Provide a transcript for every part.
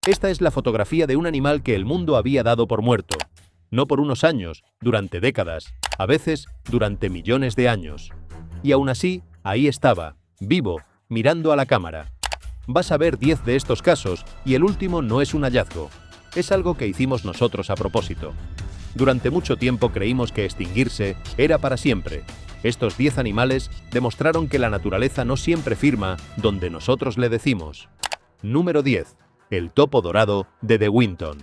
Esta es la fotografía de un animal que el mundo había dado por muerto. No por unos años, durante décadas, a veces durante millones de años. Y aún así, ahí estaba, vivo, mirando a la cámara. Vas a ver 10 de estos casos y el último no es un hallazgo. Es algo que hicimos nosotros a propósito. Durante mucho tiempo creímos que extinguirse era para siempre. Estos 10 animales demostraron que la naturaleza no siempre firma donde nosotros le decimos. Número 10. El topo dorado de De Winton.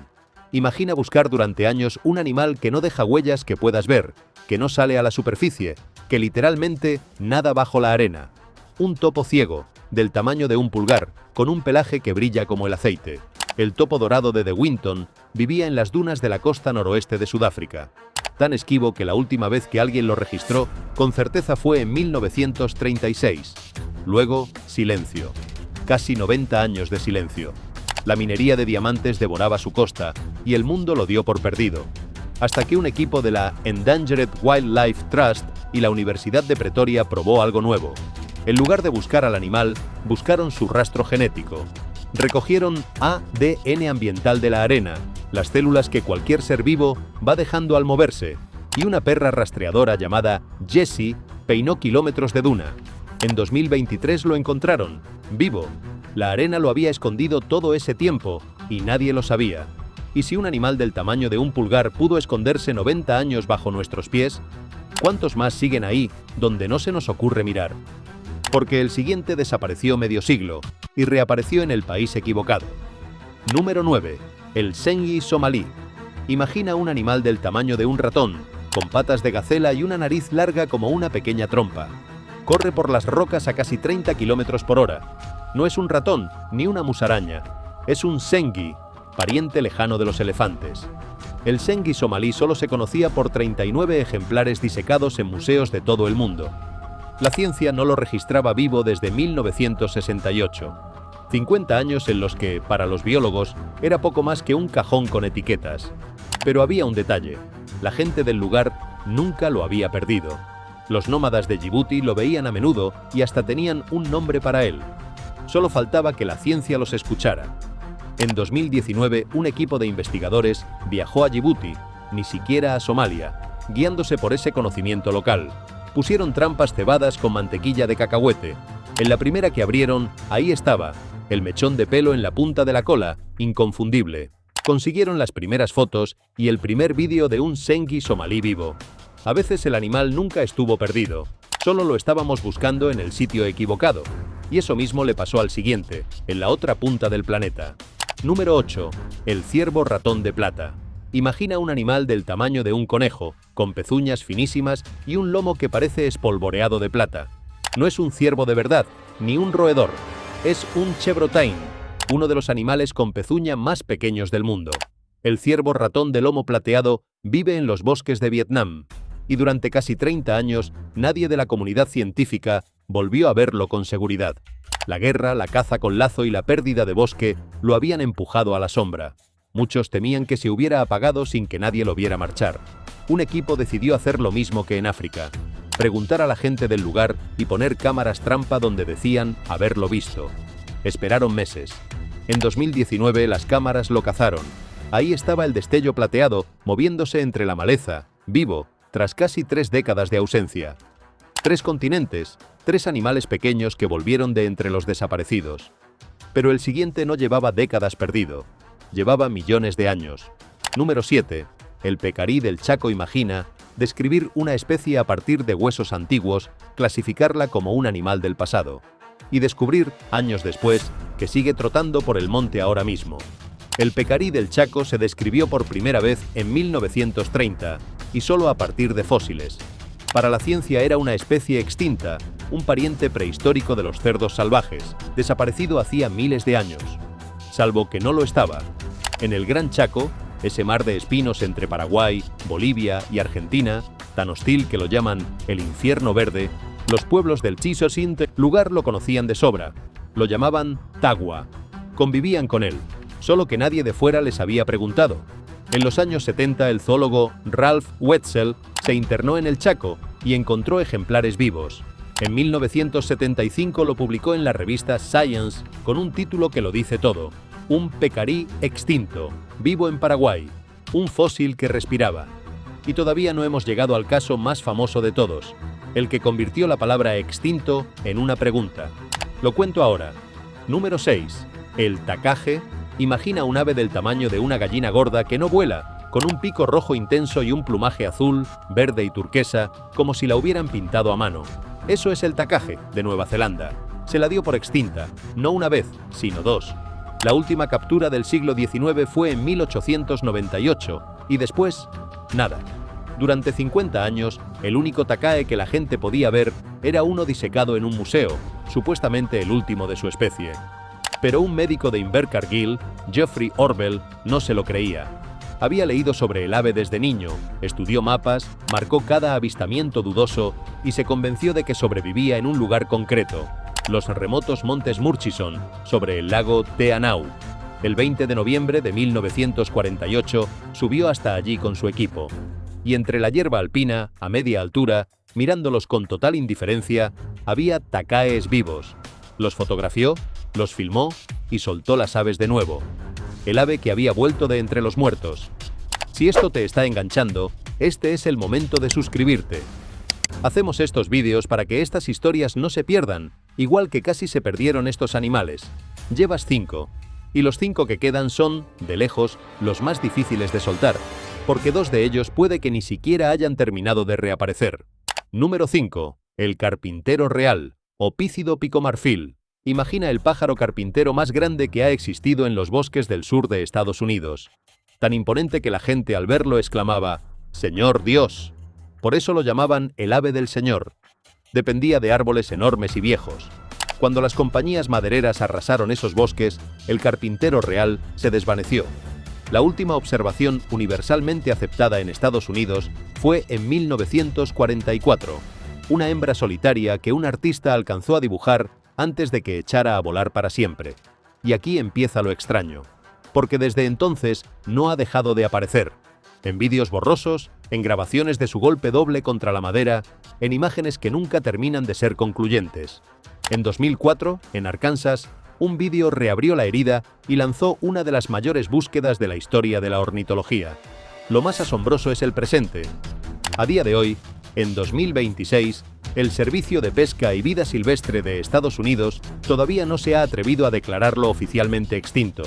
Imagina buscar durante años un animal que no deja huellas que puedas ver, que no sale a la superficie, que literalmente nada bajo la arena. Un topo ciego, del tamaño de un pulgar, con un pelaje que brilla como el aceite. El topo dorado de De Winton vivía en las dunas de la costa noroeste de Sudáfrica. Tan esquivo que la última vez que alguien lo registró, con certeza fue en 1936. Luego, silencio. Casi 90 años de silencio. La minería de diamantes devoraba su costa y el mundo lo dio por perdido. Hasta que un equipo de la Endangered Wildlife Trust y la Universidad de Pretoria probó algo nuevo. En lugar de buscar al animal, buscaron su rastro genético. Recogieron ADN ambiental de la arena, las células que cualquier ser vivo va dejando al moverse, y una perra rastreadora llamada Jessie peinó kilómetros de duna. En 2023 lo encontraron, vivo. La arena lo había escondido todo ese tiempo y nadie lo sabía. ¿Y si un animal del tamaño de un pulgar pudo esconderse 90 años bajo nuestros pies? ¿Cuántos más siguen ahí, donde no se nos ocurre mirar? Porque el siguiente desapareció medio siglo y reapareció en el país equivocado. Número 9. El Sengi somalí. Imagina un animal del tamaño de un ratón, con patas de gacela y una nariz larga como una pequeña trompa. Corre por las rocas a casi 30 km por hora. No es un ratón ni una musaraña, es un sengi, pariente lejano de los elefantes. El sengi somalí solo se conocía por 39 ejemplares disecados en museos de todo el mundo. La ciencia no lo registraba vivo desde 1968. 50 años en los que, para los biólogos, era poco más que un cajón con etiquetas. Pero había un detalle: la gente del lugar nunca lo había perdido. Los nómadas de Djibouti lo veían a menudo y hasta tenían un nombre para él. Solo faltaba que la ciencia los escuchara. En 2019, un equipo de investigadores viajó a Djibouti, ni siquiera a Somalia, guiándose por ese conocimiento local. Pusieron trampas cebadas con mantequilla de cacahuete. En la primera que abrieron, ahí estaba, el mechón de pelo en la punta de la cola, inconfundible. Consiguieron las primeras fotos y el primer vídeo de un sengi somalí vivo. A veces el animal nunca estuvo perdido, solo lo estábamos buscando en el sitio equivocado. Y eso mismo le pasó al siguiente, en la otra punta del planeta. Número 8. El ciervo ratón de plata. Imagina un animal del tamaño de un conejo, con pezuñas finísimas y un lomo que parece espolvoreado de plata. No es un ciervo de verdad, ni un roedor. Es un chevrotain, uno de los animales con pezuña más pequeños del mundo. El ciervo ratón de lomo plateado vive en los bosques de Vietnam. Y durante casi 30 años, nadie de la comunidad científica volvió a verlo con seguridad. La guerra, la caza con lazo y la pérdida de bosque lo habían empujado a la sombra. Muchos temían que se hubiera apagado sin que nadie lo viera marchar. Un equipo decidió hacer lo mismo que en África: preguntar a la gente del lugar y poner cámaras trampa donde decían haberlo visto. Esperaron meses. En 2019 las cámaras lo cazaron. Ahí estaba el destello plateado, moviéndose entre la maleza, vivo, tras casi 3 décadas de ausencia. 3 continentes, 3 animales pequeños que volvieron de entre los desaparecidos. Pero el siguiente no llevaba décadas perdido, llevaba millones de años. Número 7. El pecarí del Chaco. Imagina describir una especie a partir de huesos antiguos, clasificarla como un animal del pasado, y descubrir, años después, que sigue trotando por el monte ahora mismo. El pecarí del Chaco se describió por primera vez en 1930, y solo a partir de fósiles. Para la ciencia era una especie extinta, un pariente prehistórico de los cerdos salvajes, desaparecido hacía miles de años. Salvo que no lo estaba. En el Gran Chaco, ese mar de espinos entre Paraguay, Bolivia y Argentina, tan hostil que lo llaman el infierno verde, los pueblos del Chiso-Sinte lugar lo conocían de sobra. Lo llamaban Tagua. Convivían con él, solo que nadie de fuera les había preguntado. En los años 70 el zoólogo Ralph Wetzel se internó en el Chaco y encontró ejemplares vivos. En 1975 lo publicó en la revista Science con un título que lo dice todo: Un pecarí extinto, vivo en Paraguay, un fósil que respiraba. Y todavía no hemos llegado al caso más famoso de todos, el que convirtió la palabra extinto en una pregunta. Lo cuento ahora. Número 6. El tacaje. Imagina un ave del tamaño de una gallina gorda que no vuela, con un pico rojo intenso y un plumaje azul, verde y turquesa, como si la hubieran pintado a mano. Eso es el tacaje, de Nueva Zelanda. Se la dio por extinta, no una vez, sino dos. La última captura del siglo XIX fue en 1898, y después, nada. Durante 50 años, el único tacae que la gente podía ver era uno disecado en un museo, supuestamente el último de su especie. Pero un médico de Invercargill, Geoffrey Orwell, no se lo creía. Había leído sobre el ave desde niño, estudió mapas, marcó cada avistamiento dudoso y se convenció de que sobrevivía en un lugar concreto, los remotos montes Murchison, sobre el lago Te Anau. El 20 de noviembre de 1948 subió hasta allí con su equipo. Y entre la hierba alpina, a media altura, mirándolos con total indiferencia, había tacaes vivos. Los fotografió, los filmó y soltó las aves de nuevo. El ave que había vuelto de entre los muertos. Si esto te está enganchando, este es el momento de suscribirte. Hacemos estos vídeos para que estas historias no se pierdan, igual que casi se perdieron estos animales. Llevas 5, y los 5 que quedan son, de lejos, los más difíciles de soltar, porque 2 de ellos puede que ni siquiera hayan terminado de reaparecer. Número 5. El carpintero real, Opícido picomarfil. Imagina el pájaro carpintero más grande que ha existido en los bosques del sur de Estados Unidos. Tan imponente que la gente al verlo exclamaba, ¡Señor Dios! Por eso lo llamaban el ave del Señor. Dependía de árboles enormes y viejos. Cuando las compañías madereras arrasaron esos bosques, el carpintero real se desvaneció. La última observación universalmente aceptada en Estados Unidos fue en 1944, una hembra solitaria que un artista alcanzó a dibujar antes de que echara a volar para siempre. Y aquí empieza lo extraño, porque desde entonces no ha dejado de aparecer. En vídeos borrosos, en grabaciones de su golpe doble contra la madera, en imágenes que nunca terminan de ser concluyentes. En 2004, en Arkansas, un vídeo reabrió la herida y lanzó una de las mayores búsquedas de la historia de la ornitología. Lo más asombroso es el presente. A día de hoy, en 2026, el Servicio de Pesca y Vida Silvestre de Estados Unidos todavía no se ha atrevido a declararlo oficialmente extinto.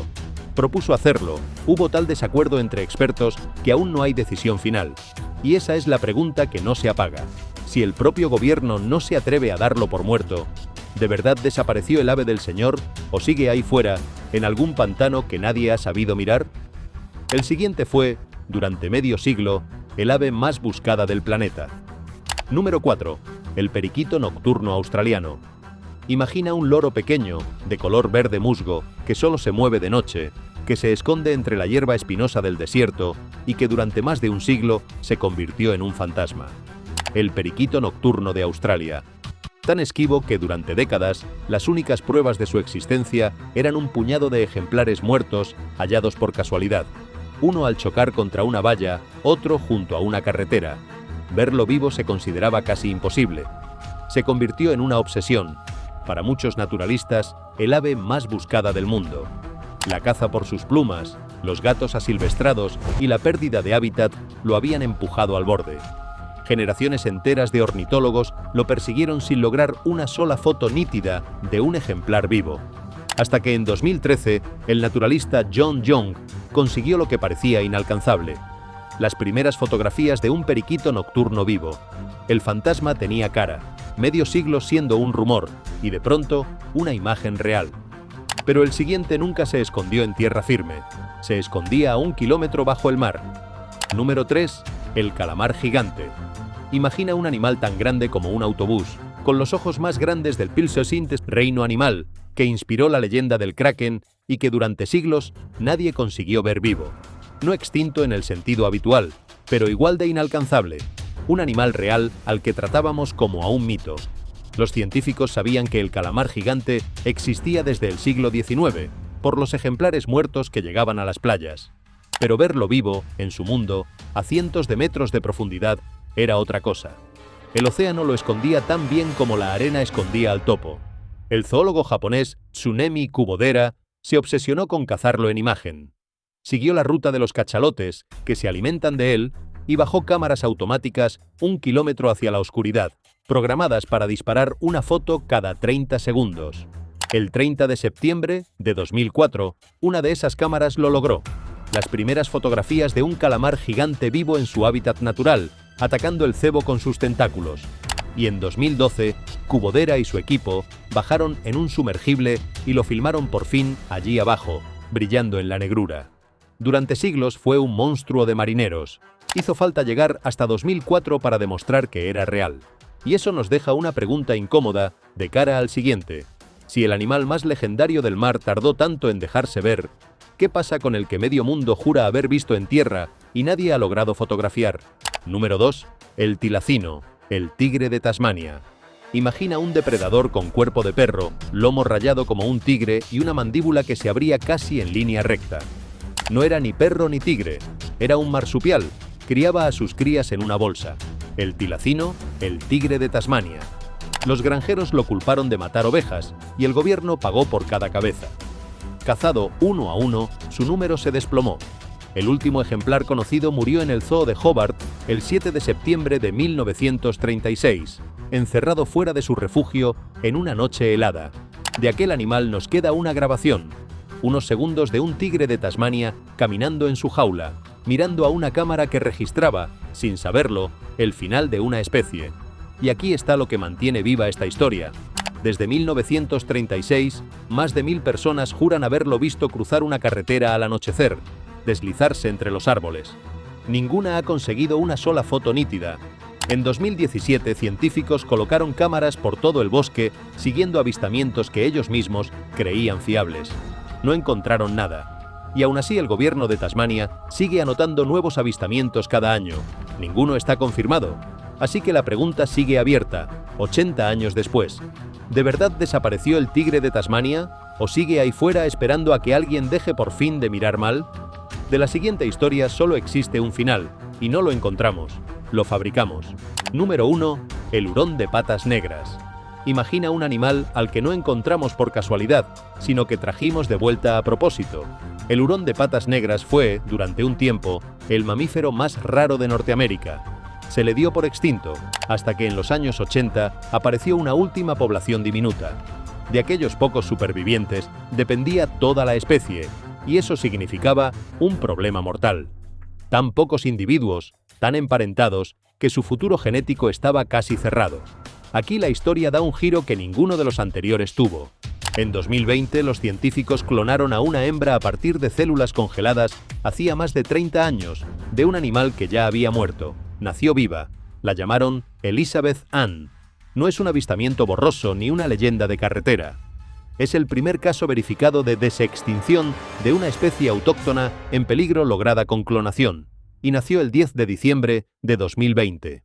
Propuso hacerlo, hubo tal desacuerdo entre expertos que aún no hay decisión final. Y esa es la pregunta que no se apaga. Si el propio gobierno no se atreve a darlo por muerto, ¿de verdad desapareció el ave del Señor o sigue ahí fuera, en algún pantano que nadie ha sabido mirar? El siguiente fue, durante medio siglo, el ave más buscada del planeta. Número 4. El periquito nocturno australiano. Imagina un loro pequeño, de color verde musgo, que solo se mueve de noche, que se esconde entre la hierba espinosa del desierto y que durante más de un siglo se convirtió en un fantasma. El periquito nocturno de Australia. Tan esquivo que durante décadas las únicas pruebas de su existencia eran un puñado de ejemplares muertos hallados por casualidad. Uno al chocar contra una valla, otro junto a una carretera. Verlo vivo se consideraba casi imposible. Se convirtió en una obsesión. Para muchos naturalistas, el ave más buscada del mundo. La caza por sus plumas, los gatos asilvestrados y la pérdida de hábitat lo habían empujado al borde. Generaciones enteras de ornitólogos lo persiguieron sin lograr una sola foto nítida de un ejemplar vivo. Hasta que en 2013, el naturalista John Young consiguió lo que parecía inalcanzable: las primeras fotografías de un periquito nocturno vivo. El fantasma tenía cara, medio siglo siendo un rumor, y de pronto, una imagen real. Pero el siguiente nunca se escondió en tierra firme, se escondía a 1 kilómetro bajo el mar. Número 3. El calamar gigante. Imagina un animal tan grande como un autobús, con los ojos más grandes del Pleistoceno, reino animal, que inspiró la leyenda del Kraken y que durante siglos nadie consiguió ver vivo. No extinto en el sentido habitual, pero igual de inalcanzable. Un animal real al que tratábamos como a un mito. Los científicos sabían que el calamar gigante existía desde el siglo XIX, por los ejemplares muertos que llegaban a las playas. Pero verlo vivo, en su mundo, a cientos de metros de profundidad, era otra cosa. El océano lo escondía tan bien como la arena escondía al topo. El zoólogo japonés Tsunemi Kubodera Se obsesionó con cazarlo en imagen. Siguió la ruta de los cachalotes, que se alimentan de él, y bajó cámaras automáticas 1 kilómetro hacia la oscuridad, programadas para disparar una foto cada 30 segundos. El 30 de septiembre de 2004, una de esas cámaras lo logró. Las primeras fotografías de un calamar gigante vivo en su hábitat natural, atacando el cebo con sus tentáculos. Y en 2012, Cubodera y su equipo bajaron en un sumergible y lo filmaron por fin allí abajo, brillando en la negrura. Durante siglos fue un monstruo de marineros. Hizo falta llegar hasta 2004 para demostrar que era real. Y eso nos deja una pregunta incómoda de cara al siguiente. Si el animal más legendario del mar tardó tanto en dejarse ver, ¿qué pasa con el que medio mundo jura haber visto en tierra y nadie ha logrado fotografiar? Número 2. El tilacino, el tigre de Tasmania. Imagina un depredador con cuerpo de perro, lomo rayado como un tigre y una mandíbula que se abría casi en línea recta. No era ni perro ni tigre, era un marsupial. Criaba a sus crías en una bolsa. El tilacino, el tigre de Tasmania. Los granjeros lo culparon de matar ovejas y el gobierno pagó por cada cabeza. Cazado uno a uno, su número se desplomó. El último ejemplar conocido murió en el zoo de Hobart el 7 de septiembre de 1936, encerrado fuera de su refugio en una noche helada. De aquel animal nos queda una grabación, unos segundos de un tigre de Tasmania caminando en su jaula, mirando a una cámara que registraba, sin saberlo, el final de una especie. Y aquí está lo que mantiene viva esta historia. Desde 1936, más de 1000 personas juran haberlo visto cruzar una carretera al anochecer, deslizarse entre los árboles. Ninguna ha conseguido una sola foto nítida. En 2017, científicos colocaron cámaras por todo el bosque, siguiendo avistamientos que ellos mismos creían fiables. No encontraron nada. Y aún así el gobierno de Tasmania sigue anotando nuevos avistamientos cada año. Ninguno está confirmado. Así que la pregunta sigue abierta, 80 años después. ¿De verdad desapareció el tigre de Tasmania? ¿O sigue ahí fuera esperando a que alguien deje por fin de mirar mal? De la siguiente historia solo existe un final, y no lo encontramos, lo fabricamos. Número 1. El hurón de patas negras. Imagina un animal al que no encontramos por casualidad, sino que trajimos de vuelta a propósito. El hurón de patas negras fue, durante un tiempo, el mamífero más raro de Norteamérica. Se le dio por extinto, hasta que en los años 80 apareció una última población diminuta. De aquellos pocos supervivientes dependía toda la especie, y eso significaba un problema mortal. Tan pocos individuos, tan emparentados, que su futuro genético estaba casi cerrado. Aquí la historia da un giro que ninguno de los anteriores tuvo. En 2020, los científicos clonaron a una hembra a partir de células congeladas hacía más de 30 años, de un animal que ya había muerto. Nació viva. La llamaron Elizabeth Ann. No es un avistamiento borroso ni una leyenda de carretera. Es el primer caso verificado de desextinción de una especie autóctona en peligro lograda con clonación, y nació el 10 de diciembre de 2020.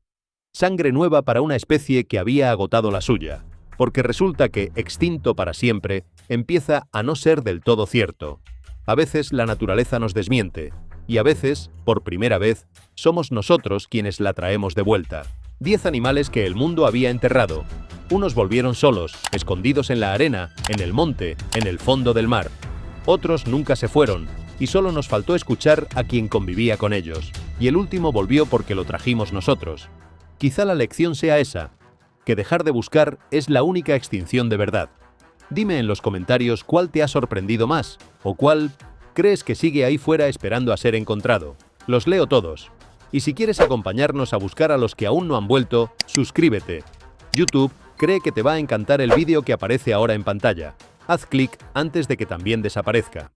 Sangre nueva para una especie que había agotado la suya, porque resulta que extinto para siempre empieza a no ser del todo cierto. A veces la naturaleza nos desmiente, y a veces, por primera vez, somos nosotros quienes la traemos de vuelta. 10 animales que el mundo había enterrado. Unos volvieron solos, escondidos en la arena, en el monte, en el fondo del mar. Otros nunca se fueron, y solo nos faltó escuchar a quien convivía con ellos. Y el último volvió porque lo trajimos nosotros. Quizá la lección sea esa, que dejar de buscar es la única extinción de verdad. Dime en los comentarios cuál te ha sorprendido más, o cuál crees que sigue ahí fuera esperando a ser encontrado. Los leo todos. Y si quieres acompañarnos a buscar a los que aún no han vuelto, suscríbete. YouTube cree que te va a encantar el vídeo que aparece ahora en pantalla. Haz clic antes de que también desaparezca.